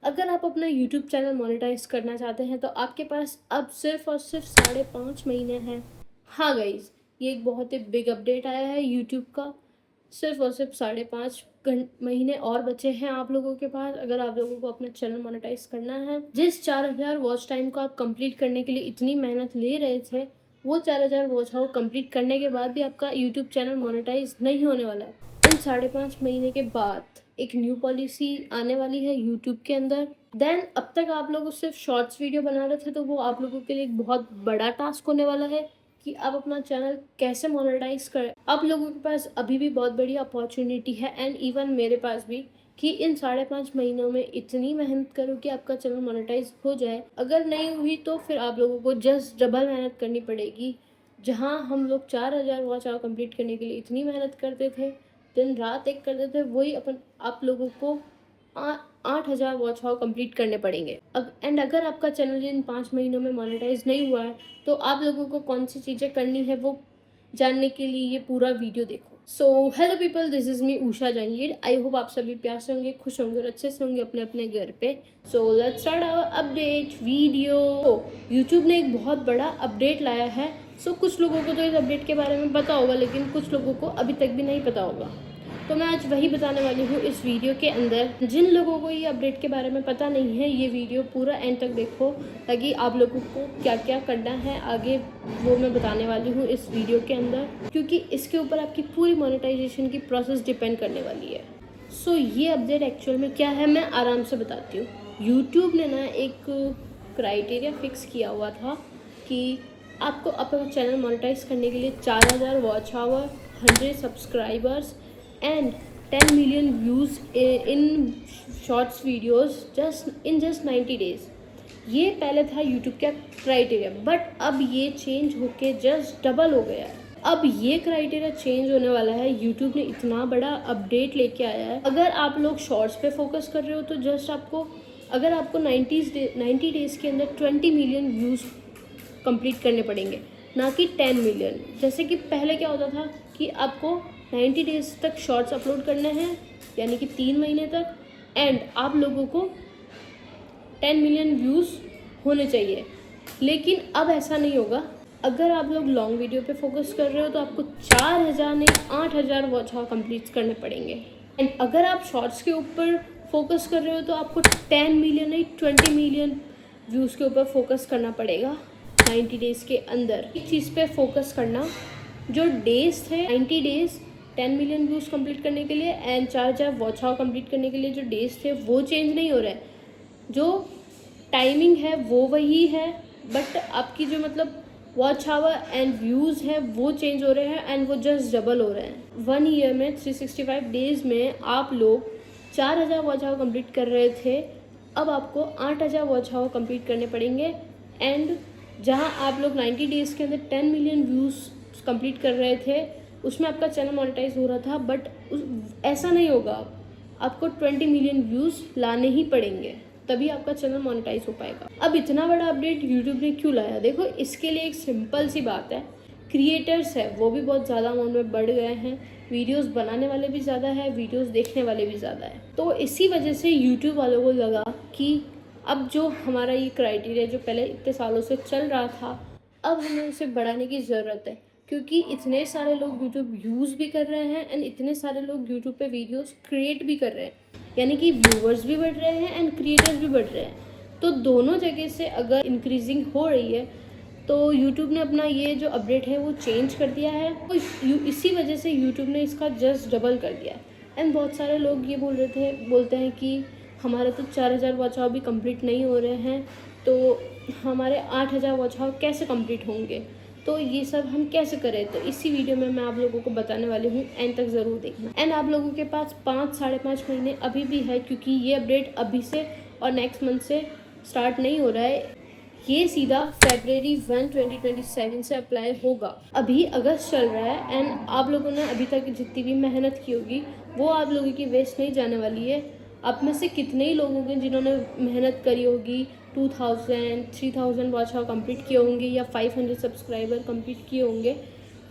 अगर आप अपना यूट्यूब चैनल मोनेटाइज करना चाहते हैं तो आपके पास अब सिर्फ और सिर्फ 5.5 महीने हैं। हाँ गाइज, ये एक बहुत ही बिग अपडेट आया है यूट्यूब का। सिर्फ और सिर्फ 5.5 महीने और बचे हैं आप लोगों के पास, अगर आप लोगों को अपना चैनल मोनेटाइज करना है। जिस 4,000 वॉच टाइम को आप कंप्लीट करने के लिए इतनी मेहनत ले रहे थे, वो 4,000 वॉच आवर कंप्लीट करने के बाद भी आपका यूट्यूब चैनल मोनेटाइज नहीं होने वाला है। इन 5.5 महीने के बाद एक न्यू पॉलिसी आने वाली है यूट्यूब के अंदर। देन अब तक आप लोग सिर्फ शॉर्ट्स वीडियो बना रहे थे, तो वो आप लोगों के लिए एक बहुत बड़ा टास्क होने वाला है कि आप अपना चैनल कैसे मोनेटाइज करें। आप लोगों के पास अभी भी बहुत बड़ी अपॉर्चुनिटी है, एंड इवन मेरे पास भी, कि इन 5.5 महीनों में इतनी मेहनत करो कि आपका चैनल मोनेटाइज हो जाए। अगर नहीं हुई तो फिर आप लोगों को जस्ट डबल मेहनत करनी पड़ेगी। जहाँ हम लोग 4,000 वॉच आवर कंप्लीट करने के लिए इतनी मेहनत करते थे, दिन रात एक करते थे, वही आप लोगों को 8,000 वॉच आवर कंप्लीट करने पड़ेंगे। एंड अगर आपका चैनल इन 5 महीनों में मोनेटाइज नहीं हुआ है, तो आप लोगों को कौन सी चीज़ें करनी है वो जानने के लिए ये पूरा वीडियो देखो। So hello people, this is me Usha Jahangir. I hope आप सभी प्यार से होंगे, खुश होंगे और अच्छे से होंगे अपने अपने घर पे। So let's start our update video. YouTube ने एक बहुत बड़ा अपडेट लाया है। कुछ लोगों को तो इस अपडेट के बारे में पता होगा, लेकिन कुछ लोगों को अभी तक भी नहीं पता होगा। तो मैं आज वही बताने वाली हूँ इस वीडियो के अंदर। जिन लोगों को ये अपडेट के बारे में पता नहीं है, ये वीडियो पूरा एंड तक देखो, ताकि आप लोगों को क्या क्या करना है आगे वो मैं बताने वाली हूँ इस वीडियो के अंदर, क्योंकि इसके ऊपर आपकी पूरी मोनेटाइजेशन की प्रोसेस डिपेंड करने वाली है। ये अपडेट एक्चुअल में क्या है, मैं आराम से बताती हूँ। यूट्यूब ने ना एक क्राइटेरिया फिक्स किया हुआ था कि आपको अपना चैनल मोनेटाइज करने के लिए 4,000 watch hour, 100 subscribers and 10 million views in shorts videos just 90 days. ये पहले था यूट्यूब का क्राइटेरिया, बट अब ये चेंज होके जस्ट डबल हो गया है। अब ये क्राइटेरिया चेंज होने वाला है। यूट्यूब ने इतना बड़ा अपडेट लेके आया है। अगर आप लोग शॉर्ट्स पे फोकस कर रहे हो तो जस्ट अगर आपको 90 डेज़ के अंदर 20 मिलियन व्यूज़ कंप्लीट करने पड़ेंगे, ना कि 10 मिलियन। जैसे कि पहले क्या होता था कि आपको 90 डेज़ तक शॉर्ट्स अपलोड करने हैं, यानी कि 3 महीने तक, एंड आप लोगों को 10 मिलियन व्यूज़ होने चाहिए। लेकिन अब ऐसा नहीं होगा। अगर आप लोग लॉन्ग वीडियो पे फोकस कर रहे हो तो आपको 4,000 नहीं 8,000 वॉच आवर कंप्लीट करने पड़ेंगे। एंड अगर आप शॉर्ट्स के ऊपर फोकस कर रहे हो तो आपको 10 मिलियन नहीं 20 मिलियन व्यूज़ के ऊपर फोकस करना पड़ेगा 90 डेज़ के अंदर। एक चीज़ पे फोकस करना, जो डेज़ थे 90 डेज़ 10 मिलियन व्यूज़ कंप्लीट करने के लिए एंड 4,000 वॉच आवर कंप्लीट करने के लिए जो डेज़ थे वो चेंज नहीं हो रहे हैं। जो टाइमिंग है वो वही है, बट आपकी जो वॉच आवर एंड व्यूज़ है वो चेंज हो रहे हैं, एंड वो जस्ट डबल हो रहे हैं। 1 ईयर में 365 डेज़ में आप लोग 4,000 वॉच आवर कंप्लीट कर रहे थे, अब आपको 8,000 वॉच आवर कंप्लीट करने पड़ेंगे। एंड जहां आप लोग 90 डेज़ के अंदर 10 मिलियन व्यूज़ कंप्लीट कर रहे थे, उसमें आपका चैनल मोनेटाइज हो रहा था, बट ऐसा नहीं होगा। आपको 20 मिलियन व्यूज़ लाने ही पड़ेंगे, तभी आपका चैनल मोनेटाइज हो पाएगा। अब इतना बड़ा अपडेट यूट्यूब ने क्यों लाया? देखो, इसके लिए एक सिंपल सी बात है। क्रिएटर्स है वो भी बहुत ज़्यादा अमाउंट में बढ़ गए हैं, वीडियोस बनाने वाले भी ज़्यादा है, वीडियोस देखने वाले भी ज़्यादा है। तो इसी वजह से यूट्यूब वालों को लगा कि अब जो हमारा ये क्राइटेरिया जो पहले इतने सालों से चल रहा था, अब हमें उसे बढ़ाने की ज़रूरत है, क्योंकि इतने सारे लोग यूट्यूब यूज़ भी कर रहे हैं एंड इतने सारे लोग यूट्यूब पे वीडियोस क्रिएट भी कर रहे हैं, यानी कि व्यूअर्स भी बढ़ रहे हैं एंड क्रिएटर्स भी बढ़ रहे हैं। तो दोनों जगह से अगर इंक्रीजिंग हो रही है, तो यूट्यूब ने अपना ये जो अपडेट है वो चेंज कर दिया है। तो इसी वजह से यूट्यूब ने इसका जस्ट डबल कर दिया है। एंड बहुत सारे लोग ये बोलते हैं कि हमारे तो 4,000 वॉच आवर भी कंप्लीट नहीं हो रहे हैं, तो हमारे 8,000 वॉच आवर कैसे कंप्लीट होंगे, तो ये सब हम कैसे करें? तो इसी वीडियो में मैं आप लोगों को बताने वाली हूँ, एंड तक ज़रूर देखना। एंड आप लोगों के पास 5-5.5 महीने अभी भी है, क्योंकि ये अपडेट अभी से और नेक्स्ट मंथ से स्टार्ट नहीं हो रहा है। ये सीधा February 1, 2027 से अप्लाई होगा। अभी अगस्त चल रहा है एंड आप लोगों ने अभी तक जितनी भी मेहनत की होगी वो आप लोगों की वेस्ट नहीं जाने वाली है। आप में से कितने ही लोग होंगे जिन्होंने मेहनत करी होगी, 2,000 3,000 वॉच आवर कंप्लीट किए होंगे या 500 सब्सक्राइबर कंप्लीट किए होंगे,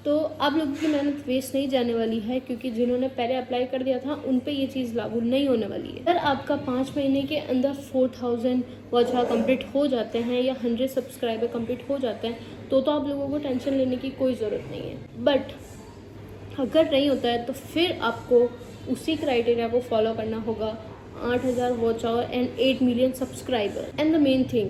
तो आप लोगों की मेहनत वेस्ट नहीं जाने वाली है, क्योंकि जिन्होंने पहले अप्लाई कर दिया था उन पे ये चीज़ लागू नहीं होने वाली है। अगर आपका 5 महीने के अंदर 4000 वॉच आवर कंप्लीट हो जाते हैं या 100 सब्सक्राइबर कंप्लीट हो जाते हैं तो आप लोगों को टेंशन लेने की कोई ज़रूरत नहीं है। बट अगर नहीं होता है तो फिर आपको उसी क्राइटेरिया को फॉलो करना होगा, 8000 watch our and 8 million subscriber. And the main thing,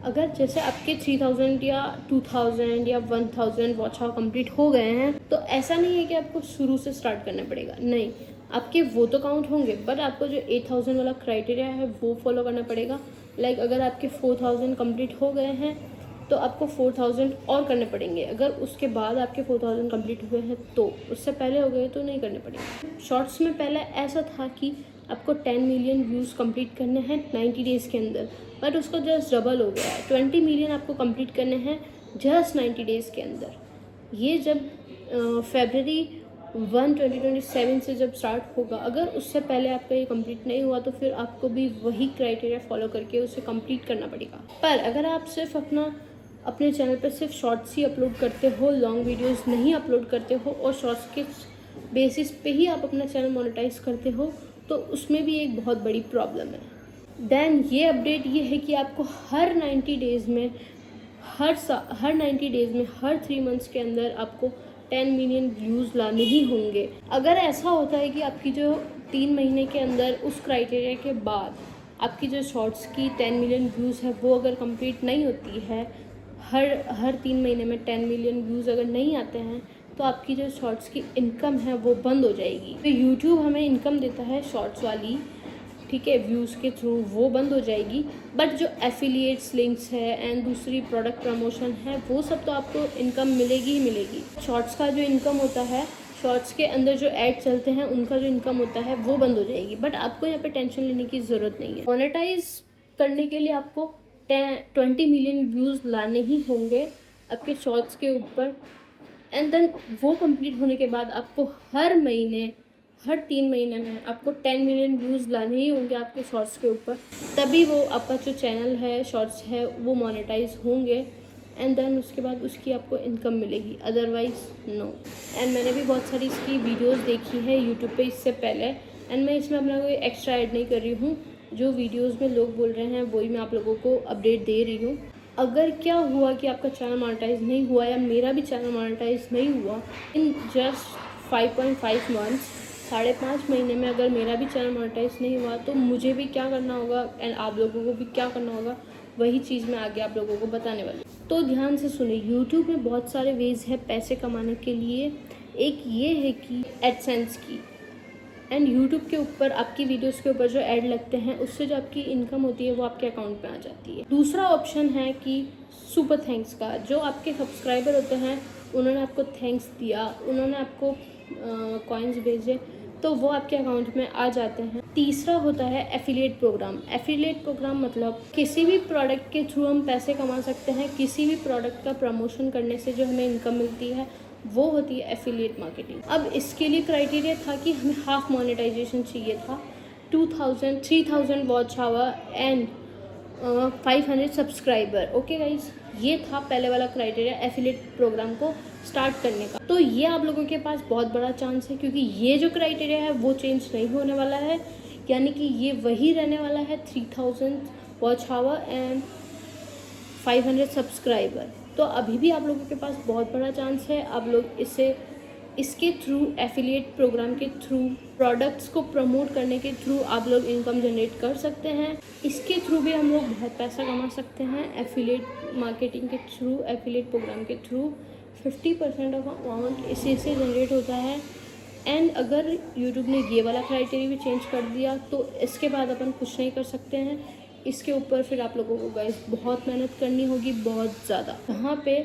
अगर जैसे आपके 3000 या 2000 या 1000 वॉच आवर कंप्लीट हो गए हैं तो ऐसा नहीं है कि आपको शुरू से स्टार्ट करना पड़ेगा, नहीं, आपके वो तो काउंट होंगे, बट आपको जो 8000 वाला क्राइटेरिया है वो फॉलो करना पड़ेगा। लाइक अगर आपके 4000 कंप्लीट हो गए हैं तो आपको 4000 और करने पड़ेंगे। अगर उसके बाद आपके 4000 कंप्लीट हुए हैं तो, उससे पहले हो गए तो नहीं करने पड़ेंगे। शॉर्ट्स में पहले ऐसा था कि आपको 10 मिलियन व्यूज़ कंप्लीट करने हैं 90 डेज़ के अंदर, बट उसका जस्ट डबल हो गया है, 20 मिलियन आपको कंप्लीट करने हैं जस्ट 90 डेज़ के अंदर। ये जब February 1 2027 से जब स्टार्ट होगा, अगर उससे पहले आपका ये कंप्लीट नहीं हुआ तो फिर आपको भी वही क्राइटेरिया फॉलो करके उसे कंप्लीट करना पड़ेगा। पर अगर आप सिर्फ अपने चैनल पर सिर्फ शॉर्ट्स ही अपलोड करते हो, लॉन्ग वीडियोस नहीं अपलोड करते हो और शॉर्ट्स के बेसिस पे ही आप अपना चैनल मोनेटाइज करते हो, तो उसमें भी एक बहुत बड़ी प्रॉब्लम है। देन ये अपडेट ये है कि आपको हर 90 डेज़ में, हर 90 डेज़ में, हर 3 मंथ्स के अंदर आपको 10 मिलियन व्यूज़ लाने ही होंगे। अगर ऐसा होता है कि आपकी जो 3 महीने के अंदर उस क्राइटेरिया के बाद आपकी जो शॉर्ट्स की 10 मिलियन व्यूज़ है वो अगर कंप्लीट नहीं होती है, हर 3 महीने में 10 मिलियन व्यूज़ अगर नहीं आते हैं तो आपकी जो शॉर्ट्स की इनकम है वो बंद हो जाएगी। तो यूट्यूब हमें इनकम देता है शॉर्ट्स वाली, ठीक है, व्यूज़ के थ्रू, वो बंद हो जाएगी। बट जो एफिलिएट्स लिंक्स है एंड दूसरी प्रोडक्ट प्रमोशन है वो सब तो आपको इनकम मिलेगी ही मिलेगी। शॉर्ट्स का जो इनकम होता है, शॉर्ट्स के अंदर जो ऐड चलते हैं उनका जो इनकम होता है वो बंद हो जाएगी। बट आपको यहाँ पे टेंशन लेने की ज़रूरत नहीं है। मोनेटाइज करने के लिए आपको 20 मिलियन व्यूज़ लाने ही होंगे आपके शॉर्ट्स के ऊपर। एंड देन वो कंप्लीट होने के बाद आपको हर महीने, हर 3 महीने में आपको 10 मिलियन व्यूज़ लाने ही होंगे आपके शॉर्ट्स के ऊपर, तभी वो आपका जो चैनल है, शॉर्ट्स है, वो मोनेटाइज होंगे। एंड देन उसके बाद उसकी आपको इनकम मिलेगी, अदरवाइज़ नो। एंड मैंने भी बहुत सारी इसकी वीडियोस देखी है यूट्यूब पे इससे पहले, एंड मैं इसमें अपना कोई एक्स्ट्रा ऐड नहीं कर रही हूँ। जो वीडियोस में लोग बोल रहे हैं वही मैं आप लोगों को अपडेट दे रही हूँ। अगर क्या हुआ कि आपका चैनल मोनेटाइज नहीं हुआ या मेरा भी चैनल मोनेटाइज नहीं हुआ इन जस्ट 5.5 मंथ्स, 5.5 महीने में अगर मेरा भी चैनल मोनेटाइज नहीं हुआ तो मुझे भी क्या करना होगा एंड आप लोगों को भी क्या करना होगा, वही चीज़ मैं आगे आप लोगों को बताने वाली हूँ। तो ध्यान से सुनिए, यूट्यूब में बहुत सारे वेज है पैसे कमाने के लिए। एक ये है कि एडसेंस की, एंड यूट्यूब के ऊपर आपकी वीडियोस के ऊपर जो ऐड लगते हैं उससे जो आपकी इनकम होती है वो आपके अकाउंट में आ जाती है। दूसरा ऑप्शन है कि सुपर थैंक्स का, जो आपके सब्सक्राइबर होते हैं उन्होंने आपको थैंक्स दिया, उन्होंने आपको कॉइन्स भेजे तो वो आपके अकाउंट में आ जाते हैं। तीसरा होता है एफिलिएट प्रोग्राम। एफिलिएट प्रोग्राम मतलब किसी भी प्रोडक्ट के थ्रू हम पैसे कमा सकते हैं, किसी भी प्रोडक्ट का प्रमोशन करने से जो हमें इनकम मिलती है वो होती है एफिलिएट मार्केटिंग। अब इसके लिए क्राइटेरिया था कि हमें हाफ मोनेटाइजेशन चाहिए था, 3000 watch our and 500 subscriber. Okay guys, ये था पहले वाला क्राइटेरिया एफिलिएट प्रोग्राम को स्टार्ट करने का। तो ये आप लोगों के पास बहुत बड़ा चांस है, क्योंकि ये जो क्राइटेरिया है वो चेंज नहीं होने वाला है, यानी कि ये वही रहने वाला है, 3000 वॉच आवर एंड 500 सब्सक्राइबर। तो अभी भी आप लोगों के पास बहुत बड़ा चांस है, आप लोग इसके थ्रू, एफिलिएट प्रोग्राम के थ्रू, प्रोडक्ट्स को प्रमोट करने के थ्रू आप लोग इनकम जनरेट कर सकते हैं। इसके थ्रू भी हम लोग बहुत पैसा कमा सकते हैं, एफिलिएट मार्केटिंग के थ्रू, एफिलिएट प्रोग्राम के थ्रू 50% ऑफ अमाउंट इसी से जनरेट होता है। एंड अगर यूट्यूब ने ये वाला क्राइटेरिया भी चेंज कर दिया तो इसके बाद अपन कुछ नहीं कर सकते हैं। इसके ऊपर फिर आप लोगों को गाइस बहुत मेहनत करनी होगी, बहुत ज़्यादा। यहाँ पे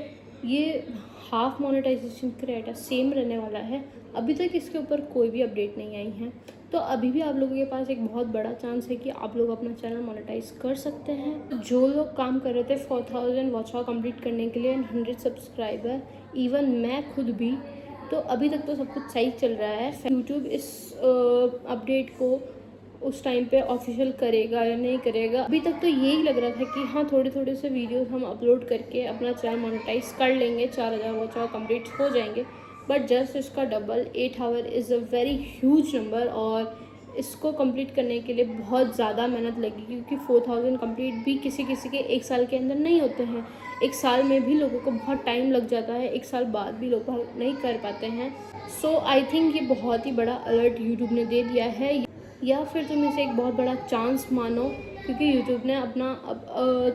ये हाफ मोनेटाइजेशन क्राइटेरिया सेम रहने वाला है। अभी तक इसके ऊपर कोई भी अपडेट नहीं आई है, तो अभी भी आप लोगों के पास एक बहुत बड़ा चांस है कि आप लोग अपना चैनल मोनेटाइज कर सकते हैं। जो लोग काम कर रहे थे 4000 वॉच आवर कंप्लीट करने के लिए, 100 सब्सक्राइबर, इवन मैं खुद भी, तो अभी तक तो सब कुछ सही चल रहा है। यूट्यूब इस अपडेट को उस टाइम पे ऑफिशियल करेगा या नहीं करेगा। अभी तक तो यही लग रहा था कि हाँ थोड़े थोड़े से वीडियोस हम अपलोड करके अपना चैनल मोनेटाइज कर लेंगे, 4000 वॉच आवर कंप्लीट हो जाएंगे। बट जस्ट इसका double 8 our is a very huge number, और इसको कंप्लीट करने के लिए बहुत ज़्यादा मेहनत लगी, क्योंकि 4000 कंप्लीट भी किसी किसी के एक साल के अंदर नहीं होते हैं। एक साल में भी लोगों को बहुत टाइम लग जाता है, एक साल बाद भी लोग नहीं कर पाते हैं। सो आई थिंक ये बहुत ही बड़ा अलर्ट यूट्यूब ने दे दिया है, या फिर तुम इसे एक बहुत बड़ा चांस मानो, क्योंकि यूट्यूब ने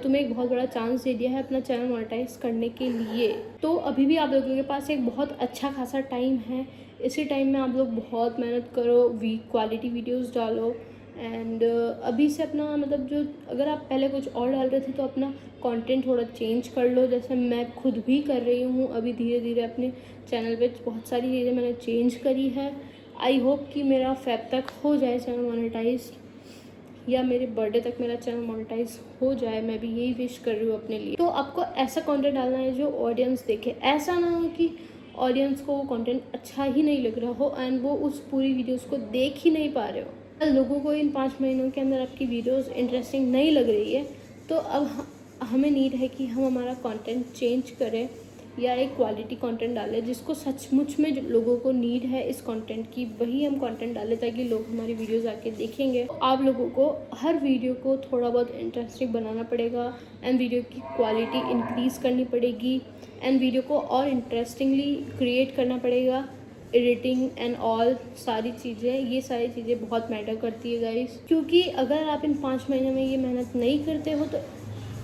तुम्हें एक बहुत बड़ा चांस दे दिया है अपना चैनल मोनेटाइज करने के लिए। तो अभी भी आप लोगों के पास एक बहुत अच्छा खासा टाइम है। इसी टाइम में आप लोग बहुत मेहनत करो, क्वालिटी वीडियोस डालो, एंड अभी से अपना मतलब जो अगर आप पहले कुछ और डाल रहे थे तो अपना कंटेंट थोड़ा चेंज कर लो, जैसे मैं खुद भी कर रही हूँ। अभी धीरे धीरे अपने चैनल पे बहुत सारी चीज़ें मैंने चेंज करी है। आई होप कि मेरा फेब तक हो जाए चैनल मोनेटाइज, या मेरे बर्थडे तक मेरा चैनल मोनेटाइज हो जाए। मैं भी यही विश कर रही हूँ अपने लिए। तो आपको ऐसा कंटेंट डालना है जो ऑडियंस देखे। ऐसा ना हो कि ऑडियंस को वो कंटेंट अच्छा ही नहीं लग रहा हो एंड वो उस पूरी वीडियोस को देख ही नहीं पा रहे हो। लोगों को इन 5 महीनों के अंदर आपकी वीडियोस इंटरेस्टिंग नहीं लग रही है, तो अब हमें नीड है कि हम हमारा कंटेंट चेंज करें या एक क्वालिटी कंटेंट डालें जिसको सचमुच में जो लोगों को नीड है इस कंटेंट की, वही हम कंटेंट डालें ताकि लोग हमारी वीडियोस आके देखेंगे। आप लोगों को हर वीडियो को थोड़ा बहुत इंटरेस्टिंग बनाना पड़ेगा एंड वीडियो की क्वालिटी इंक्रीज़ करनी पड़ेगी एंड वीडियो को और इंटरेस्टिंगली क्रिएट करना पड़ेगा। एडिटिंग एंड ऑल सारी चीज़ें, ये सारी चीज़ें बहुत मैटर करती है गाइस, क्योंकि अगर आप इन 5 महीनों में ये मेहनत नहीं करते हो तो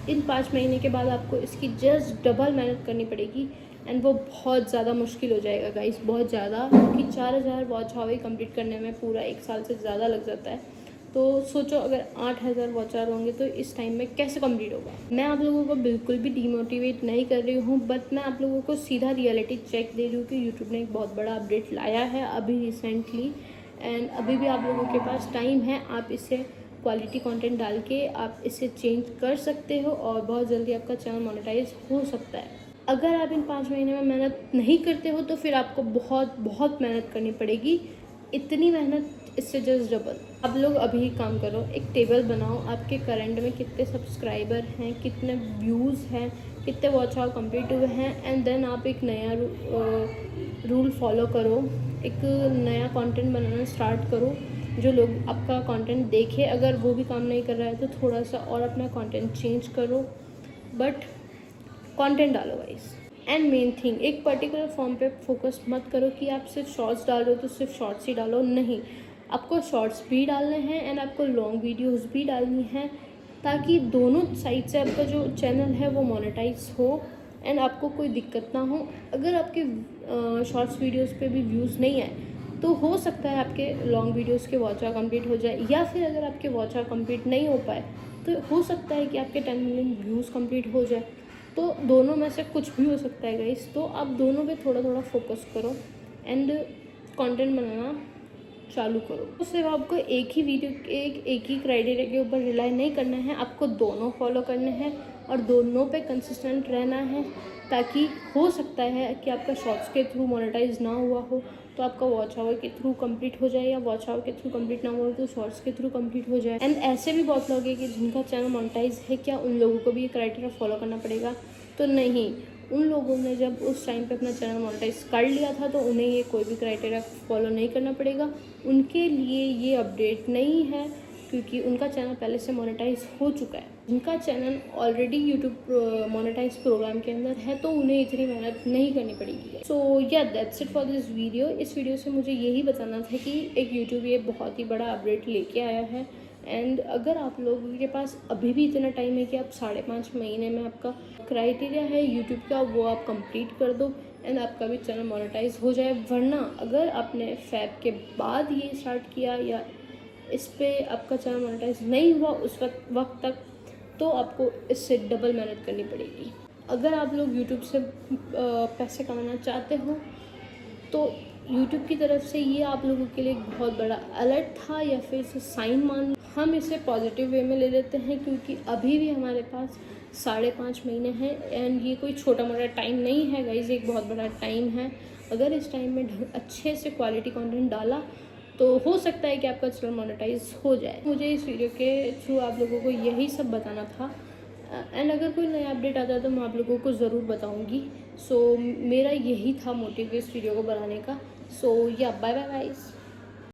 इन 5 महीने के बाद आपको इसकी जस्ट डबल मेहनत करनी पड़ेगी एंड वो बहुत ज़्यादा मुश्किल हो जाएगा गाइस, बहुत ज़्यादा, क्योंकि 4000 वॉच आवर कंप्लीट करने में पूरा 1 साल से ज़्यादा लग जाता है। तो सोचो अगर 8000 वॉच आवर होंगे तो इस टाइम में कैसे कंप्लीट होगा। मैं आप लोगों को बिल्कुल भी डीमोटिवेट नहीं कर रही हूँ, बट मैं आप लोगों को सीधा रियलिटी चेक दे रही हूँ कि यूट्यूब ने एक बहुत बड़ा अपडेट लाया है अभी रिसेंटली, एंड अभी भी आप लोगों के पास टाइम है। आप इसे क्वालिटी कंटेंट डाल के आप इसे चेंज कर सकते हो और बहुत जल्दी आपका चैनल मोनेटाइज हो सकता है। अगर आप इन 5 महीने में मेहनत नहीं करते हो तो फिर आपको बहुत बहुत मेहनत करनी पड़ेगी। इतनी मेहनत इससे जस्ट डबल। आप लोग अभी काम करो, एक टेबल बनाओ आपके करंट में कितने सब्सक्राइबर हैं, कितने व्यूज़ हैं, कितने वॉच आवर कंप्लीट हुए हैं, एंड देन आप एक नया रूल फॉलो करो, एक नया कंटेंट बनाना स्टार्ट करो जो लोग आपका कंटेंट देखे। अगर वो भी काम नहीं कर रहा है तो थोड़ा सा और अपना कंटेंट चेंज करो, बट कंटेंट डालो गाइस। एंड मेन थिंग, एक पर्टिकुलर फॉर्म पे फोकस मत करो कि आप सिर्फ शॉर्ट्स डाल रहे हो तो सिर्फ शॉर्ट्स ही डालो, नहीं, आपको शॉर्ट्स भी डालने हैं एंड आपको लॉन्ग वीडियोस भी डालनी है, ताकि दोनों साइड से आपका जो चैनल है वो मोनेटाइज हो एंड आपको कोई दिक्कत ना हो। अगर आपके शॉर्ट्स वीडियोस पे भी व्यूज़ नहीं आए तो हो सकता है आपके लॉन्ग वीडियोस के वॉच आवर कंप्लीट हो जाए, या फिर अगर आपके वॉच आवर कंप्लीट नहीं हो पाए तो हो सकता है कि आपके 10 मिलियन व्यूज़ कंप्लीट हो जाए। तो दोनों में से कुछ भी हो सकता है गाइस, तो आप दोनों पे थोड़ा थोड़ा फोकस करो एंड कंटेंट बनाना चालू करो। तो सिर्फ आपको एक ही वीडियो एक ही क्राइटेरिया के ऊपर रिलाई नहीं करना है, आपको दोनों फॉलो करने हैं और दोनों पे कंसिस्टेंट रहना है, ताकि हो सकता है कि आपका शॉर्ट्स के थ्रू मोनेटाइज ना हुआ हो तो आपका वॉच आवर के थ्रू कंप्लीट हो जाए, या वॉच आवर के थ्रू कंप्लीट ना हुआ तो शॉर्ट्स के थ्रू कंप्लीट हो जाए। एंड ऐसे भी बहुत लोग हैं कि जिनका चैनल मोनेटाइज है, क्या उन लोगों को भी ये क्राइटेरिया फॉलो करना पड़ेगा? तो नहीं, उन लोगों ने जब उस टाइम पे अपना चैनल मोनेटाइज कर लिया था तो उन्हें ये कोई भी क्राइटेरिया फॉलो नहीं करना पड़ेगा। उनके लिए ये अपडेट नहीं है, क्योंकि उनका चैनल पहले से मोनेटाइज हो चुका है। जिनका channel already YouTube monetise programme के अंदर है तो उन्हें इतनी मेहनत नहीं करनी पड़ेगी। सो या that's it for this video. इस वीडियो से मुझे यही बताना था कि एक यूट्यूब ये बहुत ही बड़ा अपडेट लेके आया है, एंड अगर आप लोगों के पास अभी भी इतना टाइम है कि आप 5.5 महीने में आपका क्राइटेरिया है यूट्यूब का वो आप कंप्लीट कर दो एंड आपका भी चैनल मोनेटाइज हो जाए। वरना अगर आपने फैब के बाद ये स्टार्ट किया या इस पे आपका चैनल मोनेटाइज नहीं हुआ उस वक्त तक, तो आपको इससे डबल मेहनत करनी पड़ेगी। अगर आप लोग यूट्यूब से पैसे कमाना चाहते हो तो यूट्यूब की तरफ से ये आप लोगों के लिए एक बहुत बड़ा अलर्ट था, या फिर इसे साइन मान, हम इसे पॉजिटिव वे में ले लेते हैं, क्योंकि अभी भी हमारे पास 5.5 महीने हैं एंड ये कोई छोटा मोटा टाइम नहीं है गाइज, एक बहुत बड़ा टाइम है। अगर इस टाइम में अच्छे से क्वालिटी कंटेंट डाला तो हो सकता है कि आपका चैनल मोनेटाइज हो जाए। मुझे इस वीडियो के थ्रू आप लोगों को यही सब बताना था एंड अगर कोई नया अपडेट आता है तो मैं आप लोगों को ज़रूर बताऊंगी। सो मेरा यही था मोटिव इस वीडियो को बनाने का। सो या बाय बाय गाइस।